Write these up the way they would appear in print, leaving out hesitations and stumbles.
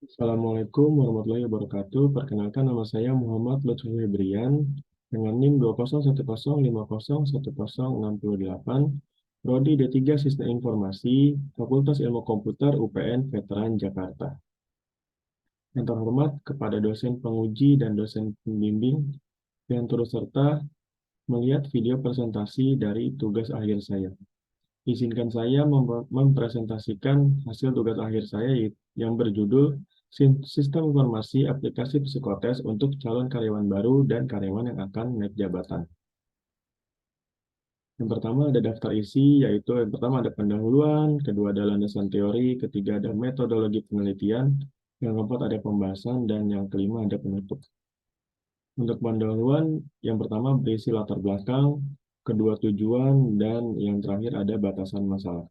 Assalamualaikum warahmatullahi wabarakatuh. Perkenalkan nama saya Muhammad Lutfi Febrian dengan NIM 20110501068, Prodi D3 Sistem Informasi, Fakultas Ilmu Komputer UPN Veteran Jakarta. Yang terhormat kepada dosen penguji dan dosen pembimbing yang turut serta melihat video presentasi dari tugas akhir saya. Izinkan saya mempresentasikan hasil tugas akhir saya yang berjudul Sistem Informasi Aplikasi Psikotes untuk Calon Karyawan Baru dan Karyawan yang akan naik jabatan. Yang pertama ada daftar isi, yaitu yang pertama ada pendahuluan, kedua ada landasan teori, ketiga ada metodologi penelitian, yang keempat ada pembahasan, dan yang kelima ada penutup. Untuk pendahuluan, yang pertama berisi latar belakang, kedua tujuan, dan yang terakhir ada batasan masalah.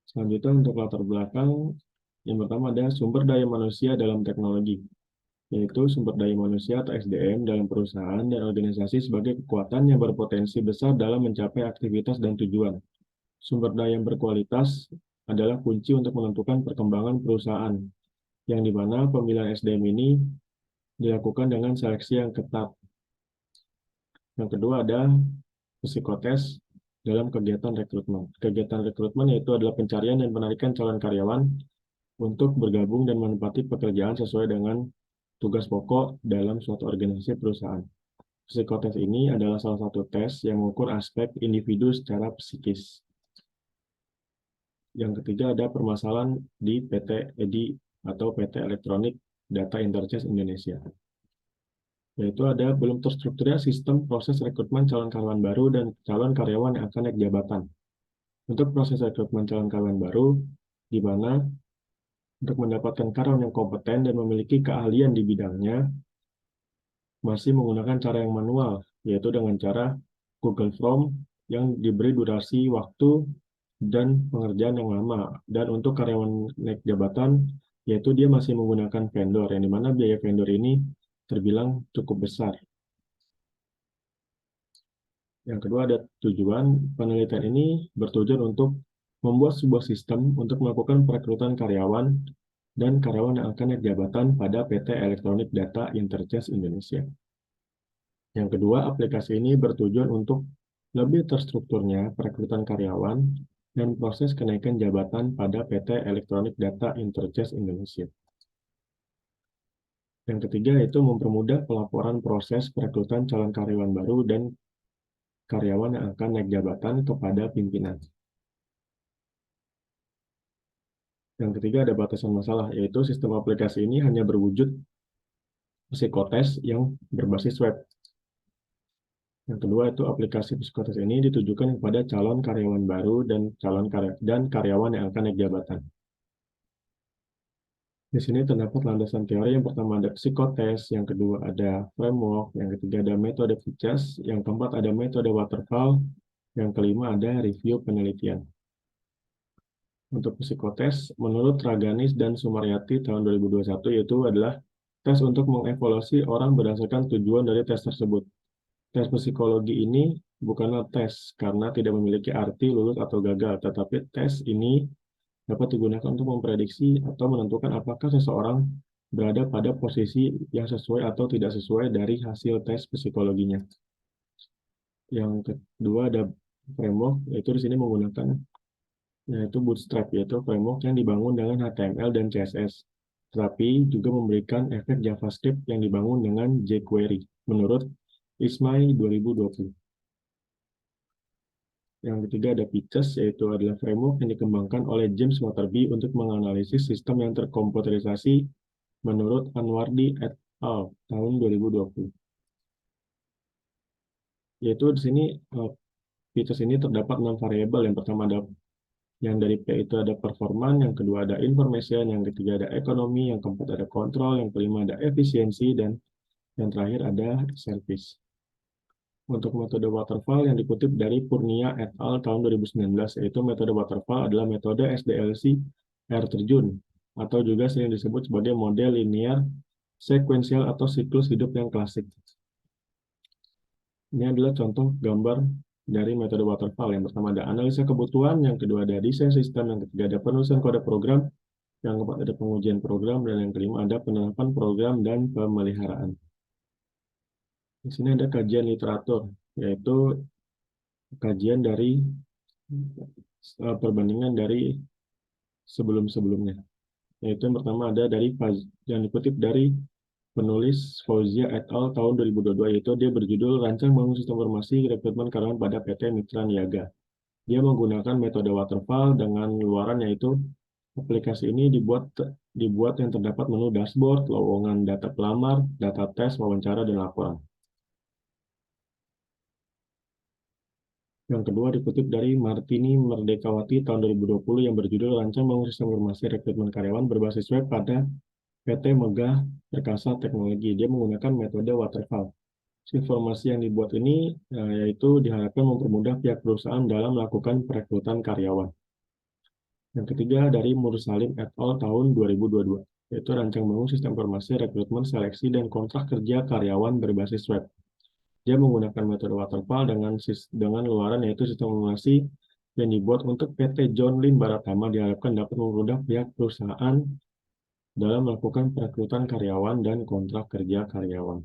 Selanjutnya untuk latar belakang, yang pertama ada sumber daya manusia dalam teknologi, yaitu sumber daya manusia atau SDM dalam perusahaan dan organisasi sebagai kekuatan yang berpotensi besar dalam mencapai aktivitas dan tujuan. Sumber daya yang berkualitas adalah kunci untuk menentukan perkembangan perusahaan, yang di mana pemilihan SDM ini dilakukan dengan seleksi yang ketat. Yang kedua ada psikotes dalam kegiatan rekrutmen. Kegiatan rekrutmen yaitu adalah pencarian dan penarikan calon karyawan untuk bergabung dan menempati pekerjaan sesuai dengan tugas pokok dalam suatu organisasi perusahaan. Psikotes ini adalah salah satu tes yang mengukur aspek individu secara psikis. Yang ketiga ada permasalahan di PT EDI atau PT Elektronik Data Interchange Indonesia, yaitu ada belum terstrukturnya sistem proses rekrutmen calon karyawan baru dan calon karyawan yang akan naik jabatan. Untuk proses rekrutmen calon karyawan baru, di mana untuk mendapatkan karyawan yang kompeten dan memiliki keahlian di bidangnya, masih menggunakan cara yang manual, yaitu dengan cara Google Form yang diberi durasi waktu dan pengerjaan yang lama. Dan untuk karyawan naik jabatan, yaitu dia masih menggunakan vendor, yang dimana biaya vendor ini terbilang cukup besar. Yang kedua ada tujuan. Penelitian ini bertujuan untuk membuat sebuah sistem untuk melakukan perekrutan karyawan dan karyawan yang akan naik jabatan pada PT Elektronik Data Interchange Indonesia. Yang kedua, aplikasi ini bertujuan untuk lebih terstrukturnya perekrutan karyawan dan proses kenaikan jabatan pada PT Elektronik Data Interchange Indonesia. Yang ketiga yaitu mempermudah pelaporan proses perekrutan calon karyawan baru dan karyawan yang akan naik jabatan kepada pimpinan. Yang ketiga ada batasan masalah, yaitu sistem aplikasi ini hanya berwujud psikotes yang berbasis web. Yang kedua itu aplikasi psikotes ini ditujukan kepada calon karyawan baru dan karyawan yang akan naik jabatan. Di sini terdapat landasan teori. Yang pertama ada psikotes, yang kedua ada framework, yang ketiga ada metode Fichas, yang keempat ada metode waterfall, yang kelima ada review penelitian. Untuk psikotes, menurut Raganis dan Sumaryati tahun 2021 yaitu adalah tes untuk mengevaluasi orang berdasarkan tujuan dari tes tersebut. Tes psikologi ini bukanlah tes karena tidak memiliki arti lulus atau gagal, tetapi tes ini dapat digunakan untuk memprediksi atau menentukan apakah seseorang berada pada posisi yang sesuai atau tidak sesuai dari hasil tes psikologinya. Yang kedua ada framework, yaitu di sini menggunakan yaitu Bootstrap, yaitu framework yang dibangun dengan HTML dan CSS, tetapi juga memberikan efek JavaScript yang dibangun dengan jQuery, menurut Ismay 2020. Yang ketiga ada Pitches, yaitu adalah framework yang dikembangkan oleh James Waterby untuk menganalisis sistem yang terkomputerisasi menurut Anwardi et al. Tahun 2020. Yaitu di sini Pitches ini terdapat 6 variabel. Yang pertama ada yang dari P itu ada performan, yang kedua ada information, yang ketiga ada ekonomi, yang keempat ada kontrol, yang kelima ada efisiensi, dan yang terakhir ada service. Untuk metode waterfall yang dikutip dari Purnia et al. Tahun 2019, yaitu metode waterfall adalah metode SDLC air terjun, atau juga sering disebut sebagai model linear sekuensial atau siklus hidup yang klasik. Ini adalah contoh gambar dari metode waterfall. Yang pertama ada analisa kebutuhan, yang kedua ada desain sistem, yang ketiga ada penulisan kode program, yang keempat ada pengujian program, dan yang kelima ada penerapan program dan pemeliharaan. Di sini ada kajian literatur, yaitu kajian dari perbandingan dari sebelum-sebelumnya. Yaitu yang pertama ada dari yang dikutip dari penulis Fauzia et al. Tahun 2022, yaitu dia berjudul Rancang Bangun Sistem Informasi Rekrutmen Karyawan pada PT Mitra Niaga. Dia menggunakan metode waterfall dengan luaran yaitu aplikasi ini dibuat yang terdapat menu dashboard, lowongan data pelamar, data tes, wawancara, dan laporan. Yang kedua dikutip dari Martini Merdekawati tahun 2020 yang berjudul Rancang Bangun Sistem Informasi Rekrutmen Karyawan berbasis web pada PT Megah Perkasa Teknologi. Dia menggunakan metode waterfall. Informasi yang dibuat ini yaitu diharapkan mempermudah pihak perusahaan dalam melakukan perekrutan karyawan. Yang ketiga dari Mursalim et al. Tahun 2022, yaitu Rancang Bangun Sistem Informasi Rekrutmen Seleksi dan Kontrak Kerja Karyawan berbasis web. Dia menggunakan metode waterfall dengan luaran yaitu sistem informasi yang dibuat untuk PT John Lynn Baratama diharapkan dapat mempermudah pihak perusahaan dalam melakukan perekrutan karyawan dan kontrak kerja karyawan.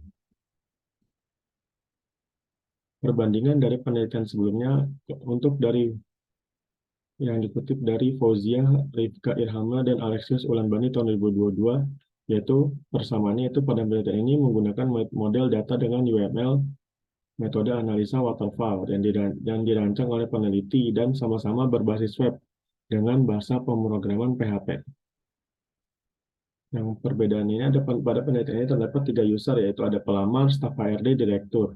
Perbandingan dari penelitian sebelumnya untuk dari yang dikutip dari Fauzia, Rifka Irhama, dan Alexius Ulanbani tahun 2022, yaitu persamaannya itu pada penelitian ini menggunakan model data dengan UML, metode analisa waterfall yang dirancang oleh peneliti dan sama-sama berbasis web dengan bahasa pemrograman PHP. Yang perbedaan ini ada pada penelitian ini terdapat 3 user, yaitu ada pelamar, staf HRD, direktur.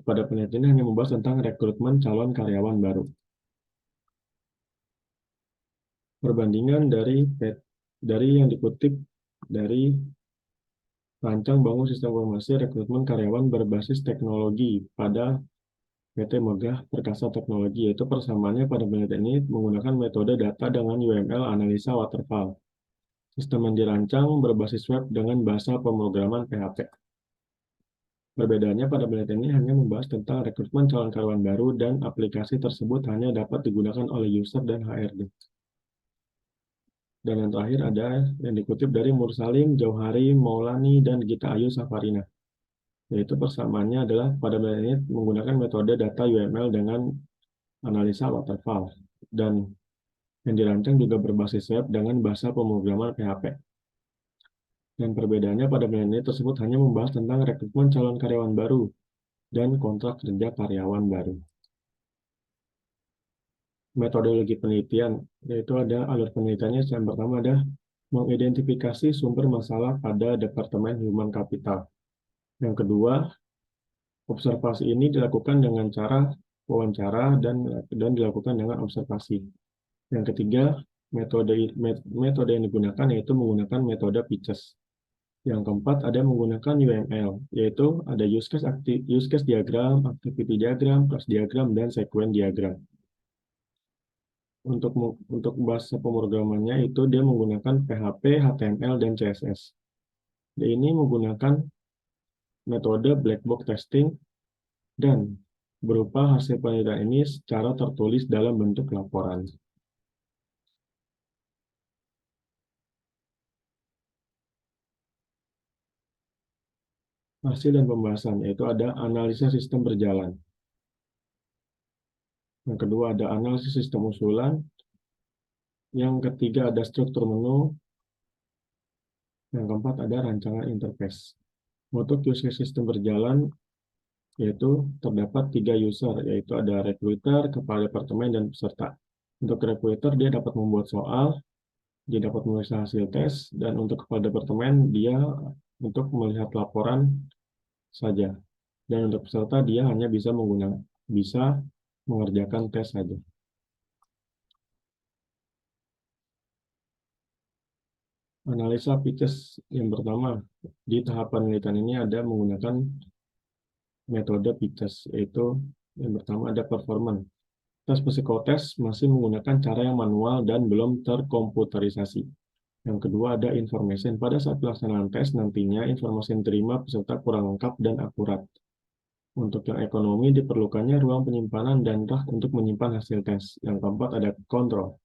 Pada penelitian ini hanya membahas tentang rekrutmen calon karyawan baru. Perbandingan dari yang dikutip dari Rancang Bangun Sistem Informasi Rekrutmen Karyawan Berbasis Teknologi pada PT Megah Perkasa Teknologi, yaitu persamaannya pada penelitian ini menggunakan metode data dengan UML analisa waterfall. Sistem yang dirancang berbasis web dengan bahasa pemrograman PHP. Perbedaannya pada penelitian ini hanya membahas tentang rekrutmen calon karyawan baru dan aplikasi tersebut hanya dapat digunakan oleh user dan HRD. Dan yang terakhir ada yang dikutip dari Mursalim, Jauhari, Maulani, dan Gita Ayu Safarina. Yaitu persamaannya adalah pada penelitian ini menggunakan metode data UML dengan analisa waterfall. Dan yang dirancang juga berbasis web dengan bahasa pemrograman PHP. Dan perbedaannya pada penelitian tersebut hanya membahas tentang rekrutmen calon karyawan baru dan kontrak kerja karyawan baru. Metodologi penelitian, yaitu ada alur penelitiannya. Yang pertama ada mengidentifikasi sumber masalah pada Departemen Human Capital. Yang kedua, observasi ini dilakukan dengan cara wawancara dan dilakukan dengan observasi. Yang ketiga, metode yang digunakan yaitu menggunakan metode pitches. Yang keempat ada menggunakan UML, yaitu ada use case diagram, activity diagram, class diagram, dan sequence diagram. Untuk bahasa pemrogramannya itu dia menggunakan PHP, HTML, dan CSS. Dia ini menggunakan metode black box testing dan berupa hasil penelitian ini secara tertulis dalam bentuk laporan. Hasil dan pembahasan, yaitu ada analisa sistem berjalan. Yang kedua ada analisis sistem usulan. Yang ketiga ada struktur menu. Yang keempat ada rancangan interface. Untuk use case sistem berjalan, yaitu terdapat 3 user, yaitu ada recruiter, kepala departemen, dan peserta. Untuk recruiter, dia dapat membuat soal, dia dapat menulis hasil tes, dan untuk kepala departemen, dia untuk melihat laporan saja. Dan untuk peserta, dia hanya bisa mengerjakan tes saja. Analisa pitches yang pertama, di tahap penelitian ini ada menggunakan metode pitches, yaitu yang pertama ada performance. Tes psikotes masih menggunakan cara yang manual dan belum terkomputerisasi. Yang kedua ada information. Pada saat pelaksanaan tes nantinya informasi yang diterima peserta kurang lengkap dan akurat. Untuk yang ekonomi diperlukannya ruang penyimpanan dan rak untuk menyimpan hasil tes. Yang keempat ada kontrol.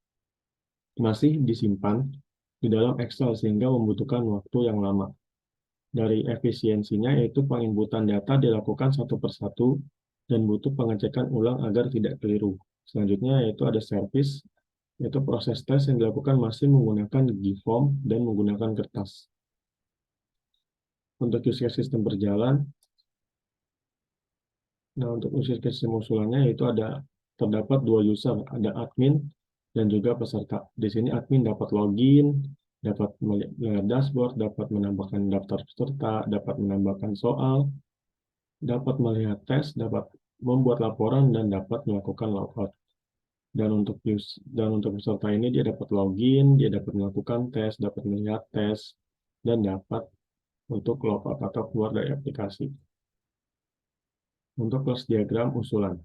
Masih disimpan di dalam Excel sehingga membutuhkan waktu yang lama. Dari efisiensinya yaitu penginputan data dilakukan satu persatu dan butuh pengecekan ulang agar tidak keliru. Selanjutnya yaitu ada service, yaitu proses tes yang dilakukan masih menggunakan gigi form dan menggunakan kertas. Untuk use case sistem berjalan, nah untuk use case sistem usulannya yaitu terdapat dua user, ada admin dan juga peserta. Di sini admin dapat login, dapat melihat dashboard, dapat menambahkan daftar peserta, dapat menambahkan soal, dapat melihat tes, dapat membuat laporan, dan dapat melakukan logout. Dan untuk peserta ini dia dapat login, dia dapat melakukan tes, dapat melihat tes, dan dapat untuk logout atau keluar dari aplikasi. Untuk kelas diagram usulan.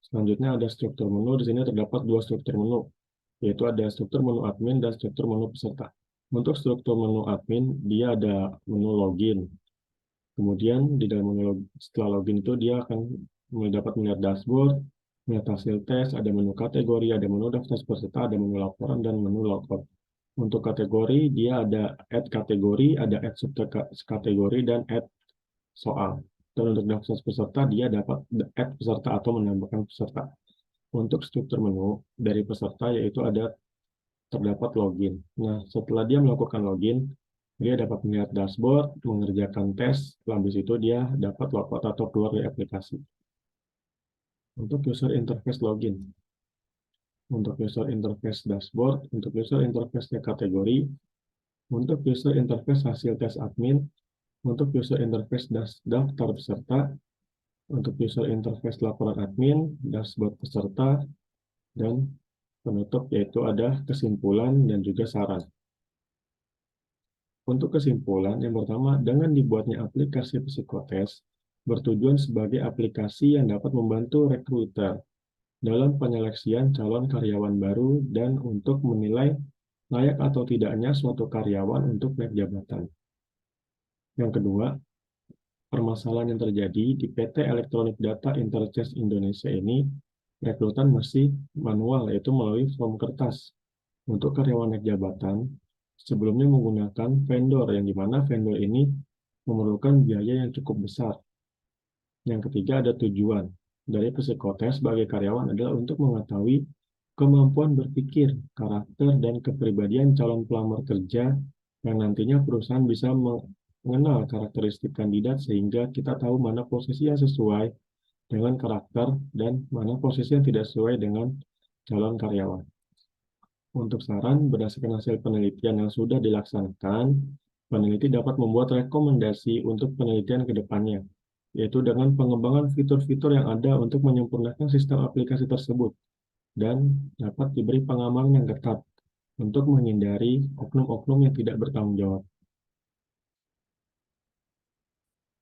Selanjutnya ada struktur menu. Di sini terdapat dua struktur menu, yaitu ada struktur menu admin dan struktur menu peserta. Untuk struktur menu admin, dia ada menu login. Kemudian di dalam menu setelah login itu dia akan dapat melihat dashboard, melihat hasil tes, ada menu kategori, ada menu daftar peserta, ada menu laporan, dan menu logout. Untuk kategori, dia ada add kategori, ada add subkategori, dan add soal. Dan untuk daftar peserta, dia dapat add peserta atau menambahkan peserta. Untuk struktur menu dari peserta yaitu terdapat login. Nah, setelah dia melakukan login, dia dapat melihat dashboard, mengerjakan tes, habis itu dia dapat logout atau keluar dari aplikasi. Untuk user interface login. Untuk user interface dashboard, untuk user interface kategori, untuk user interface hasil tes admin, untuk user interface daftar peserta, untuk user interface laporan admin, dashboard peserta, dan penutup yaitu ada kesimpulan dan juga saran. Untuk kesimpulan, yang pertama, dengan dibuatnya aplikasi psikotes bertujuan sebagai aplikasi yang dapat membantu rekruter dalam penyeleksian calon karyawan baru dan untuk menilai layak atau tidaknya suatu karyawan untuk naik jabatan. Yang kedua, permasalahan yang terjadi di PT Elektronik Data Interchange Indonesia ini, rekrutan masih manual, yaitu melalui form kertas. Untuk karyawan naik jabatan, sebelumnya menggunakan vendor, yang dimana vendor ini memerlukan biaya yang cukup besar. Yang ketiga ada tujuan dari psikotes sebagai karyawan adalah untuk mengetahui kemampuan berpikir, karakter, dan kepribadian calon pelamar kerja yang nantinya perusahaan bisa mengenal karakteristik kandidat sehingga kita tahu mana posisi yang sesuai dengan karakter dan mana posisi yang tidak sesuai dengan calon karyawan. Untuk saran, berdasarkan hasil penelitian yang sudah dilaksanakan, peneliti dapat membuat rekomendasi untuk penelitian ke depannya, yaitu dengan pengembangan fitur-fitur yang ada untuk menyempurnakan sistem aplikasi tersebut, dan dapat diberi pengamanan yang ketat untuk menghindari oknum-oknum yang tidak bertanggung jawab.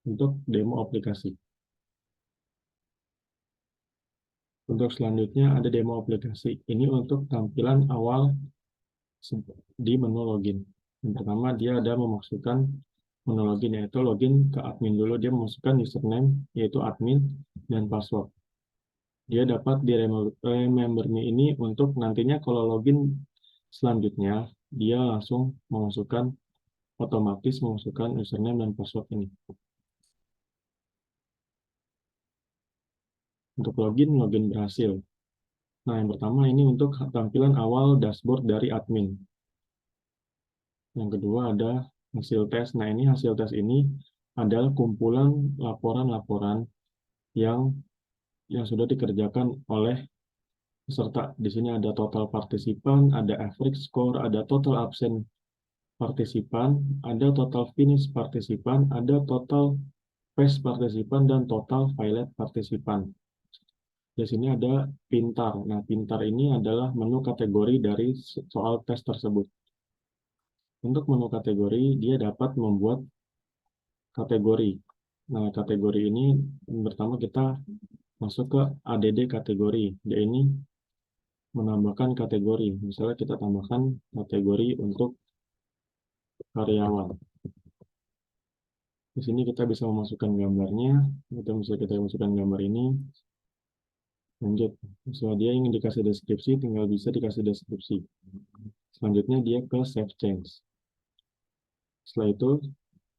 Untuk demo aplikasi. Untuk selanjutnya ada demo aplikasi. Ini untuk tampilan awal di menu login. Yang pertama dia ada memasukkan menu login, yaitu login ke admin dulu. Dia memasukkan username yaitu admin dan password. Dia dapat di remember me ini untuk nantinya kalau login selanjutnya dia langsung otomatis memasukkan username dan password ini. Untuk login berhasil. Nah, yang pertama ini untuk tampilan awal dashboard dari admin. Yang kedua ada hasil tes. Nah, ini hasil tes ini adalah kumpulan laporan-laporan yang sudah dikerjakan oleh peserta. Di sini ada total partisipan, ada average score, ada total absen partisipan, ada total finish partisipan, ada total pace partisipan, dan total violet partisipan. Di sini ada pintar. Nah, pintar ini adalah menu kategori dari soal tes tersebut. Untuk menu kategori, dia dapat membuat kategori. Nah, kategori ini pertama kita masuk ke ADD kategori. Dia ini menambahkan kategori. Misalnya kita tambahkan kategori untuk karyawan. Di sini kita bisa memasukkan gambarnya. Kita masukkan gambar ini. Lanjut. Misalnya dia ingin dikasih deskripsi, tinggal bisa dikasih deskripsi. Selanjutnya dia ke Save Change. Setelah itu,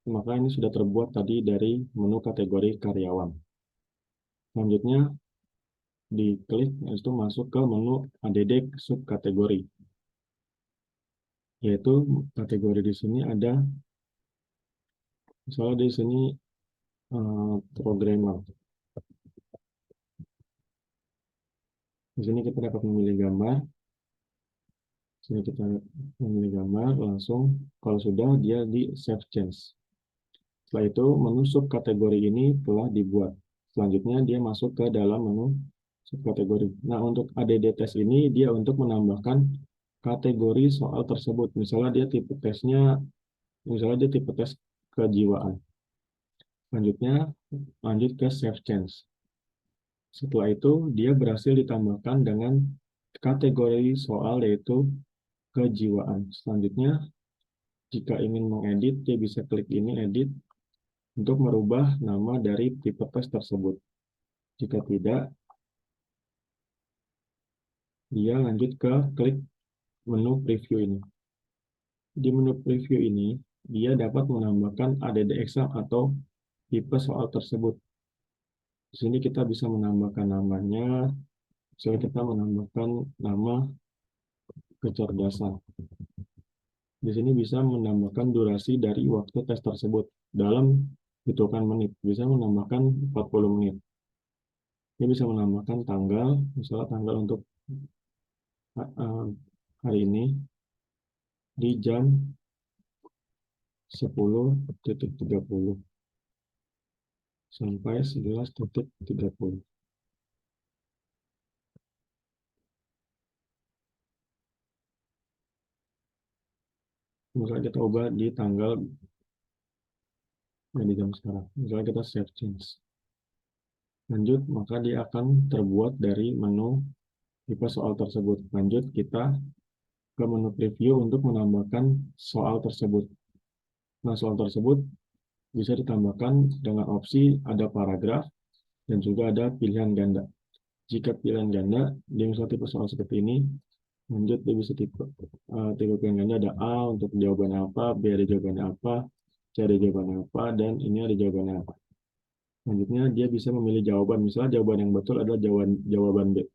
maka ini sudah terbuat tadi dari menu kategori karyawan. Selanjutnya, diklik, itu masuk ke menu ADD subkategori. Yaitu kategori di sini ada, misalnya di sini programmer. Di sini kita dapat memilih gambar. Di sini kita memilih gambar, langsung kalau sudah dia di Save Change. Setelah itu, menu subkategori ini telah dibuat. Selanjutnya, dia masuk ke dalam menu subkategori. Nah, untuk ADD test ini, dia untuk menambahkan kategori soal tersebut. Misalnya dia tipe tesnya, misalnya dia tipe tes kejiwaan. Selanjutnya, lanjut ke Save Change. Setelah itu, dia berhasil ditambahkan dengan kategori soal yaitu kejiwaan. Selanjutnya, jika ingin mengedit, dia bisa klik ini, edit, untuk merubah nama dari tipe tes tersebut. Jika tidak, dia lanjut ke klik menu preview ini. Di menu preview ini, dia dapat menambahkan ADD exam atau tipe soal tersebut. Di sini kita bisa menambahkan namanya, misalnya kita menambahkan nama kecerdasan. Di sini bisa menambahkan durasi dari waktu tes tersebut dalam hitungan menit. Bisa menambahkan 40 menit. Dia bisa menambahkan tanggal, misalnya tanggal untuk hari ini di jam 10.30 sampai 11.30. Misalnya kita ubah di tanggal di jam sekarang. Misalnya kita save change. Lanjut, maka dia akan terbuat dari menu tipe soal tersebut. Lanjut, kita ke menu preview untuk menambahkan soal tersebut. Nah, soal tersebut bisa ditambahkan dengan opsi ada paragraf dan juga ada pilihan ganda. Jika pilihan ganda, dia misalnya tipe soal seperti ini, lanjut dia bisa tipe pilihan ganda ada A untuk jawabannya apa, B ada jawabannya apa, C ada jawabannya apa, dan ini ada jawabannya apa. Selanjutnya dia bisa memilih jawaban, misalnya jawaban yang betul adalah jawaban B.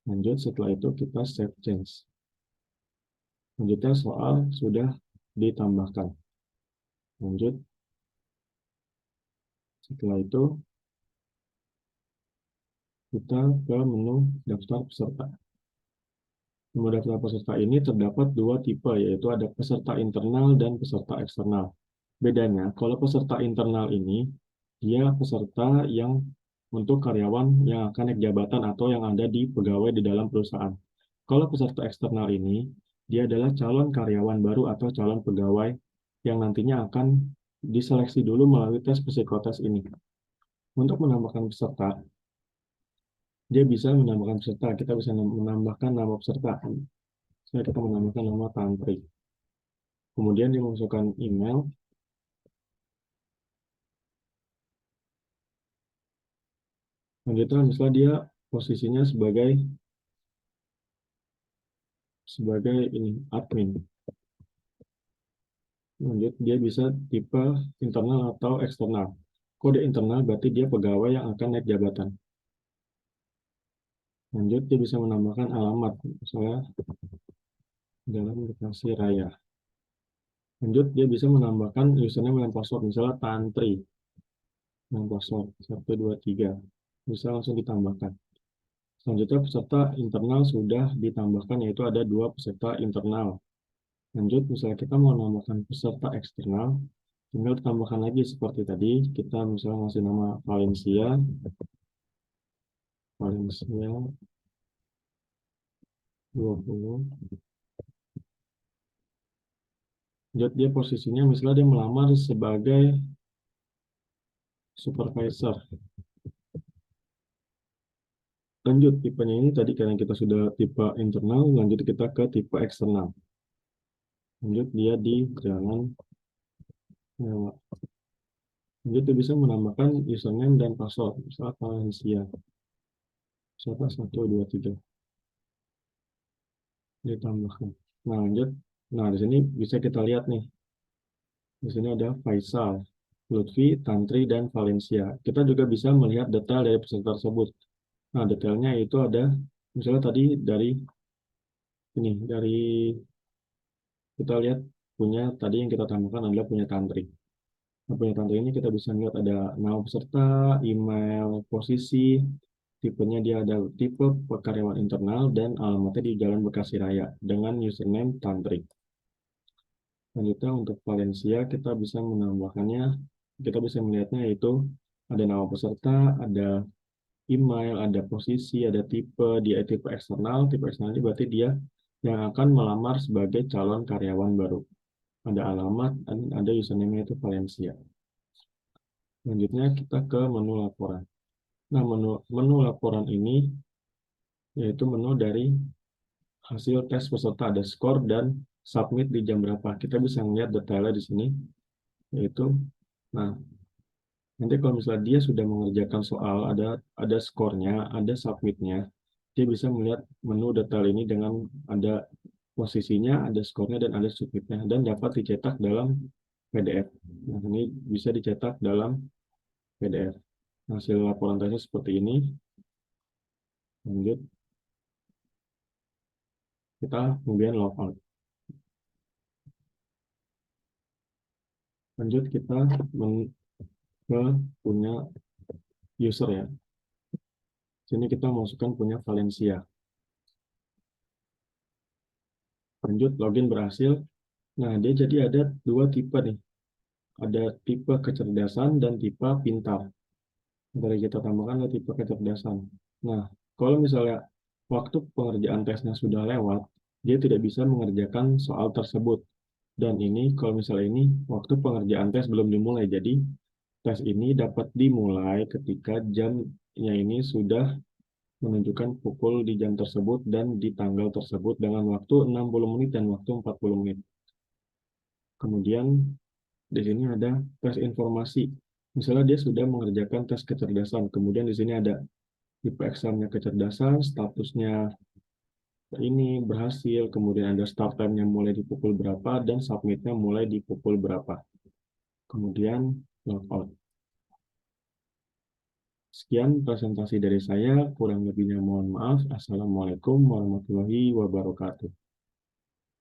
Lanjut, setelah itu kita save change. Selanjutnya soal sudah ditambahkan. Lanjut, setelah itu kita ke menu daftar peserta. Menu daftar peserta ini terdapat dua tipe, yaitu ada peserta internal dan peserta eksternal. Bedanya, kalau peserta internal ini, dia peserta yang untuk karyawan yang akan naik jabatan atau yang ada di pegawai di dalam perusahaan. Kalau peserta eksternal ini, dia adalah calon karyawan baru atau calon pegawai yang nantinya akan diseleksi dulu melalui tes psikotes ini. Untuk menambahkan peserta, dia bisa menambahkan peserta. Kita bisa menambahkan nama peserta. Saya kita menambahkan nama Tantri. Kemudian dia memasukkan email. Lanjutnya, misalnya dia posisinya sebagai ini admin. Lanjut, dia bisa tipe internal atau eksternal. Kode internal berarti dia pegawai yang akan naik jabatan. Lanjut, dia bisa menambahkan alamat, misalnya dalam Bekasi Raya. Lanjut, dia bisa menambahkan username dan password, misalnya Tantri. Dan password 123. Bisa langsung ditambahkan. Selanjutnya, peserta internal sudah ditambahkan, yaitu ada dua peserta internal. Lanjut, misalnya kita mau menambahkan peserta eksternal, tinggal tambahkan lagi seperti tadi. Kita misalnya ngasih nama Valencia 20. Lanjut, dia posisinya misalnya dia melamar sebagai supervisor. Lanjut, tipenya ini tadi karena kita sudah tipe internal, lanjut kita ke tipe eksternal. Lanjut, dia di Jalan Mewah. Jadi bisa menambahkan username dan password, misalnya Valencia, siapa 123 ditambahkan. Nah, lanjut. Nah, di sini bisa kita lihat nih. Di sini ada Faisal, Lutfi, Tantri, dan Valencia. Kita juga bisa melihat detail dari peserta tersebut. Nah, detailnya itu ada, misalnya tadi dari kita lihat tadi yang kita tambahkan adalah punya Tantri. Nah, punya Tantri ini kita bisa lihat ada nama peserta, email, posisi, tipenya dia ada tipe karyawan internal, dan alamatnya di Jalan Bekasi Raya dengan username Tantri. Selanjutnya untuk Valencia kita bisa menambahkannya, kita bisa melihatnya yaitu ada nama peserta, ada email, ada posisi, ada tipe, dia tipe eksternal. Tipe eksternal ini berarti dia yang akan melamar sebagai calon karyawan baru. Ada alamat, dan ada username itu Valencia. Selanjutnya kita ke menu laporan. Nah, menu laporan ini yaitu menu dari hasil tes peserta, ada skor dan submit di jam berapa. Kita bisa melihat detailnya di sini, yaitu, nah, nanti kalau misalnya dia sudah mengerjakan soal, ada skornya, ada submitnya, dia bisa melihat menu detail ini dengan ada posisinya, ada skornya, dan ada submitnya, dan dapat dicetak dalam PDF. Nah, ini bisa dicetak dalam PDF. Hasil laporan tesnya seperti ini. Lanjut, kita kemudian logout. Lanjut, kita ke punya user ya. Sini kita masukkan punya Valencia. Lanjut, login berhasil. Nah, dia jadi ada dua tipe nih. Ada tipe kecerdasan dan tipe pintar. Dari kita tambahkan ada tipe kecerdasan. Nah, kalau misalnya waktu pengerjaan tesnya sudah lewat, dia tidak bisa mengerjakan soal tersebut. Dan ini, kalau misalnya ini, waktu pengerjaan tes belum dimulai. Jadi, tes ini dapat dimulai ketika jamnya ini sudah menunjukkan pukul di jam tersebut dan di tanggal tersebut dengan waktu 60 menit dan waktu 40 menit. Kemudian di sini ada tes informasi. Misalnya dia sudah mengerjakan tes kecerdasan, kemudian di sini ada tipe examnya kecerdasan, statusnya ini berhasil, kemudian ada start time-nya mulai di pukul berapa, dan submit-nya mulai di pukul berapa. Kemudian logout. Sekian presentasi dari saya, kurang lebihnya mohon maaf. Assalamualaikum warahmatullahi wabarakatuh.